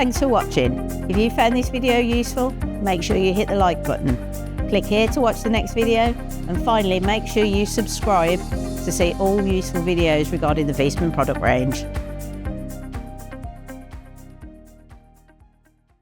Thanks for watching. If you found this video useful, make sure you hit the like button. Click here to watch the next video, and finally make sure you subscribe to see all useful videos regarding the Viessmann product range.